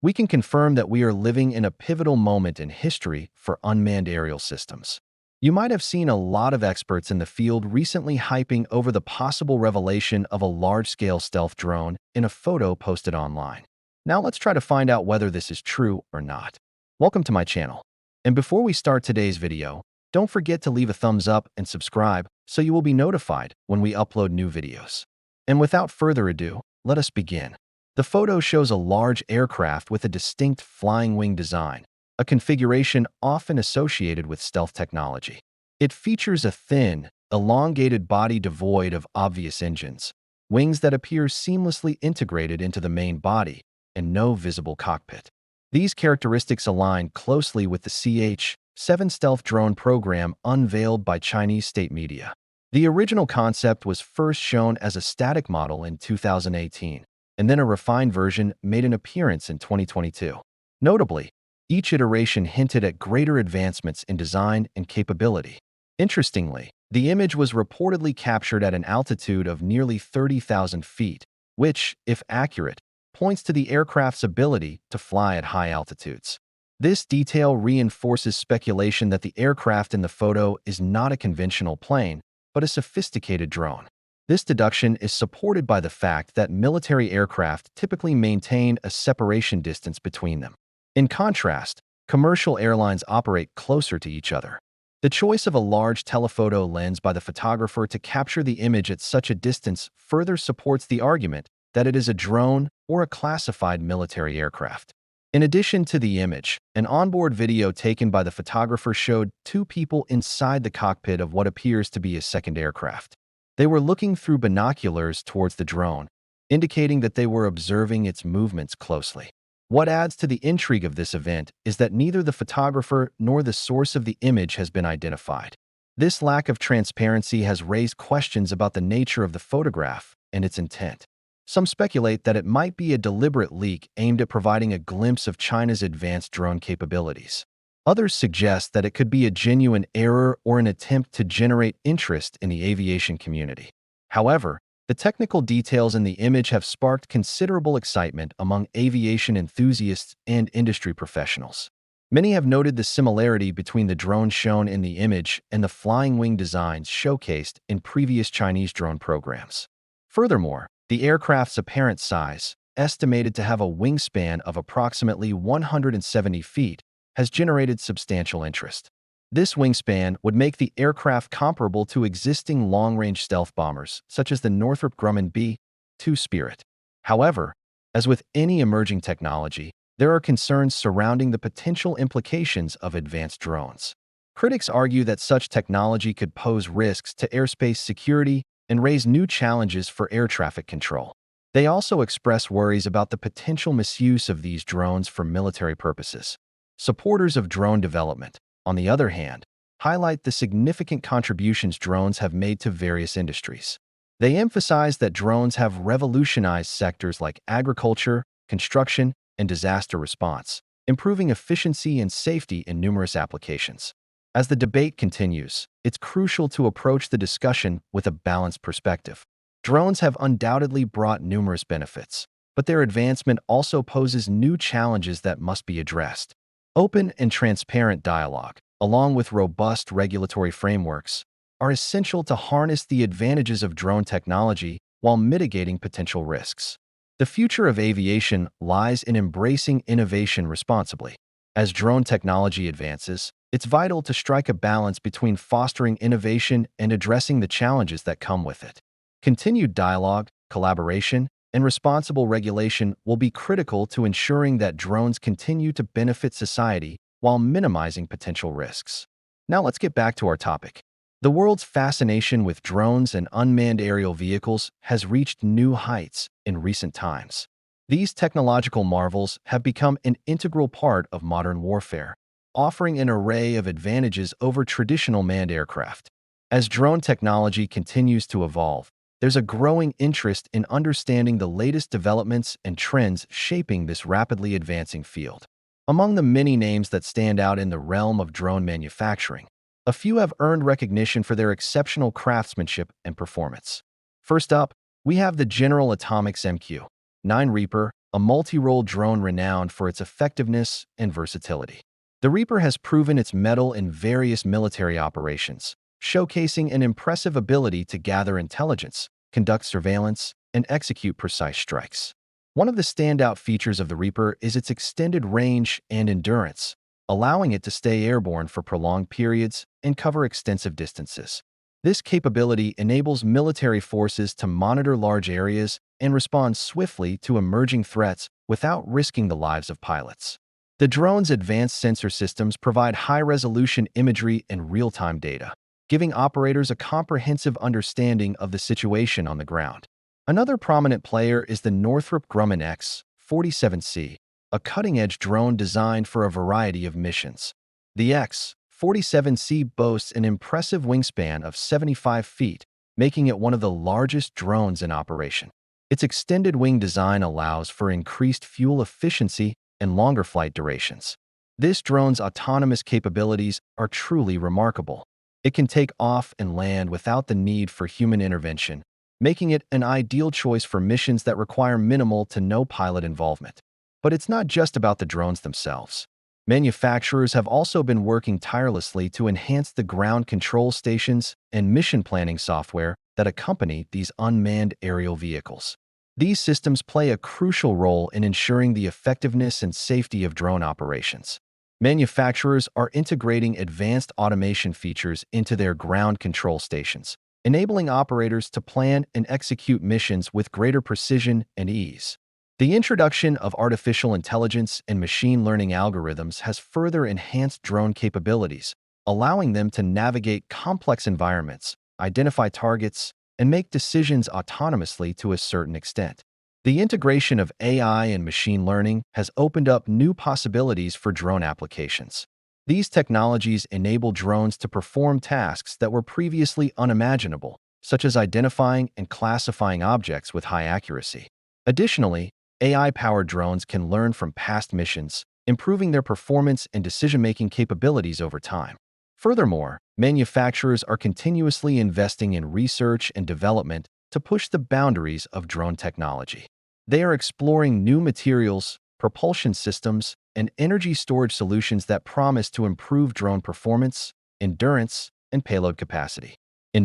we can confirm that we are living in a pivotal moment in history for unmanned aerial systems. You might have seen a lot of experts in the field recently hyping over the possible revelation of a large-scale stealth drone in a photo posted online. Now let's try to find out whether this is true or not. Welcome to my channel. And before we start today's video, don't forget to leave a thumbs up and subscribe so you will be notified when we upload new videos. And without further ado, let us begin. The photo shows a large aircraft with a distinct flying wing design, a configuration often associated with stealth technology. It features a thin, elongated body devoid of obvious engines, wings that appear seamlessly integrated into the main body, and no visible cockpit. These characteristics align closely with the CH-7 stealth drone program unveiled by Chinese state media. The original concept was first shown as a static model in 2018, and then a refined version made an appearance in 2022. Notably, each iteration hinted at greater advancements in design and capability. Interestingly, the image was reportedly captured at an altitude of nearly 30,000 feet, which, if accurate, points to the aircraft's ability to fly at high altitudes. This detail reinforces speculation that the aircraft in the photo is not a conventional plane, but a sophisticated drone. This deduction is supported by the fact that military aircraft typically maintain a separation distance between them. In contrast, commercial airlines operate closer to each other. The choice of a large telephoto lens by the photographer to capture the image at such a distance further supports the argument that it is a drone or a classified military aircraft. In addition to the image, an onboard video taken by the photographer showed two people inside the cockpit of what appears to be a second aircraft. They were looking through binoculars towards the drone, indicating that they were observing its movements closely. What adds to the intrigue of this event is that neither the photographer nor the source of the image has been identified. This lack of transparency has raised questions about the nature of the photograph and its intent. Some speculate that it might be a deliberate leak aimed at providing a glimpse of China's advanced drone capabilities. Others suggest that it could be a genuine error or an attempt to generate interest in the aviation community. However, the technical details in the image have sparked considerable excitement among aviation enthusiasts and industry professionals. Many have noted the similarity between the drone shown in the image and the flying wing designs showcased in previous Chinese drone programs. Furthermore, the aircraft's apparent size, estimated to have a wingspan of approximately 170 feet, has generated substantial interest. This wingspan would make the aircraft comparable to existing long-range stealth bombers, such as the Northrop Grumman B-2 Spirit. However, as with any emerging technology, there are concerns surrounding the potential implications of advanced drones. Critics argue that such technology could pose risks to airspace security and raise new challenges for air traffic control. They also express worries about the potential misuse of these drones for military purposes. Supporters of drone development, on the other hand, highlight the significant contributions drones have made to various industries. They emphasize that drones have revolutionized sectors like agriculture, construction, and disaster response, improving efficiency and safety in numerous applications. As the debate continues, it's crucial to approach the discussion with a balanced perspective. Drones have undoubtedly brought numerous benefits, but their advancement also poses new challenges that must be addressed. Open and transparent dialogue, along with robust regulatory frameworks, are essential to harness the advantages of drone technology while mitigating potential risks. The future of aviation lies in embracing innovation responsibly. As drone technology advances, it's vital to strike a balance between fostering innovation and addressing the challenges that come with it. Continued dialogue, collaboration, and responsible regulation will be critical to ensuring that drones continue to benefit society while minimizing potential risks. Now let's get back to our topic. The world's fascination with drones and unmanned aerial vehicles has reached new heights in recent times. These technological marvels have become an integral part of modern warfare, offering an array of advantages over traditional manned aircraft. As drone technology continues to evolve, there's a growing interest in understanding the latest developments and trends shaping this rapidly advancing field. Among the many names that stand out in the realm of drone manufacturing, a few have earned recognition for their exceptional craftsmanship and performance. First up, we have the General Atomics MQ-9 Reaper a multi-role drone renowned for its effectiveness and versatility. The Reaper has proven its mettle in various military operations, showcasing an impressive ability to gather intelligence, conduct surveillance, and execute precise strikes. One of the standout features of the Reaper is its extended range and endurance, allowing it to stay airborne for prolonged periods and cover extensive distances. This capability enables military forces to monitor large areas and respond swiftly to emerging threats without risking the lives of pilots. The drone's advanced sensor systems provide high-resolution imagery and real-time data, giving operators a comprehensive understanding of the situation on the ground. Another prominent player is the Northrop Grumman X-47C, a cutting-edge drone designed for a variety of missions. The X-47C boasts an impressive wingspan of 75 feet, making it one of the largest drones in operation. Its extended wing design allows for increased fuel efficiency and longer flight durations. This drone's autonomous capabilities are truly remarkable. It can take off and land without the need for human intervention, making it an ideal choice for missions that require minimal to no pilot involvement. But it's not just about the drones themselves. Manufacturers have also been working tirelessly to enhance the ground control stations and mission planning software that accompany these unmanned aerial vehicles. These systems play a crucial role in ensuring the effectiveness and safety of drone operations. Manufacturers are integrating advanced automation features into their ground control stations, enabling operators to plan and execute missions with greater precision and ease. The introduction of artificial intelligence and machine learning algorithms has further enhanced drone capabilities, allowing them to navigate complex environments, identify targets, and make decisions autonomously to a certain extent. The integration of AI and machine learning has opened up new possibilities for drone applications. These technologies enable drones to perform tasks that were previously unimaginable, such as identifying and classifying objects with high accuracy. Additionally, AI-powered drones can learn from past missions, improving their performance and decision-making capabilities over time. Furthermore, manufacturers are continuously investing in research and development to push the boundaries of drone technology. They are exploring new materials, propulsion systems, and energy storage solutions that promise to improve drone performance, endurance, and payload capacity. The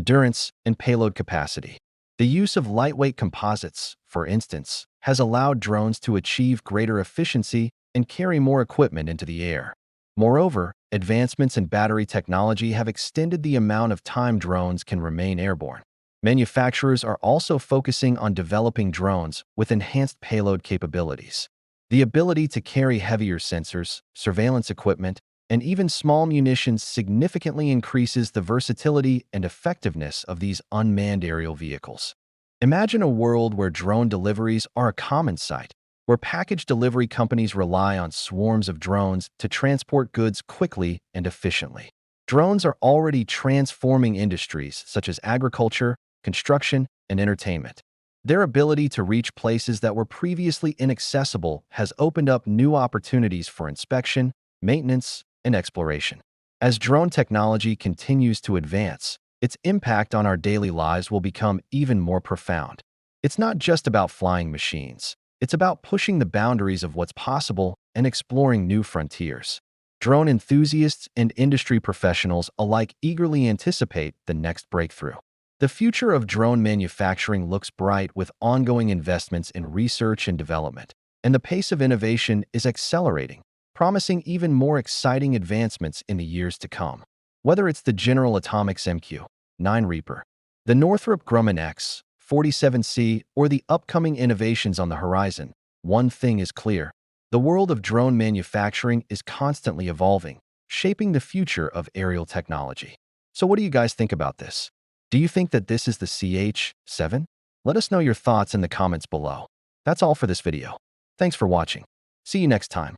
use of lightweight composites, for instance, has allowed drones to achieve greater efficiency and carry more equipment into the air. Moreover, advancements in battery technology have extended the amount of time drones can remain airborne. Manufacturers are also focusing on developing drones with enhanced payload capabilities. The ability to carry heavier sensors, surveillance equipment, and even small munitions significantly increases the versatility and effectiveness of these unmanned aerial vehicles. Imagine a world where drone deliveries are a common sight, where package delivery companies rely on swarms of drones to transport goods quickly and efficiently. Drones are already transforming industries such as agriculture, construction, and entertainment. Their ability to reach places that were previously inaccessible has opened up new opportunities for inspection, maintenance, and exploration. As drone technology continues to advance, its impact on our daily lives will become even more profound. It's not just about flying machines. It's about pushing the boundaries of what's possible and exploring new frontiers. Drone enthusiasts and industry professionals alike eagerly anticipate the next breakthrough. The future of drone manufacturing looks bright with ongoing investments in research and development, and the pace of innovation is accelerating, promising even more exciting advancements in the years to come. Whether it's the General Atomics MQ-9 Reaper, the Northrop Grumman X-47C, or the upcoming innovations on the horizon, one thing is clear: the world of drone manufacturing is constantly evolving, shaping the future of aerial technology. So what do you guys think about this? Do you think that this is the CH-7? Let us know your thoughts in the comments below. That's all for this video. Thanks for watching. See you next time.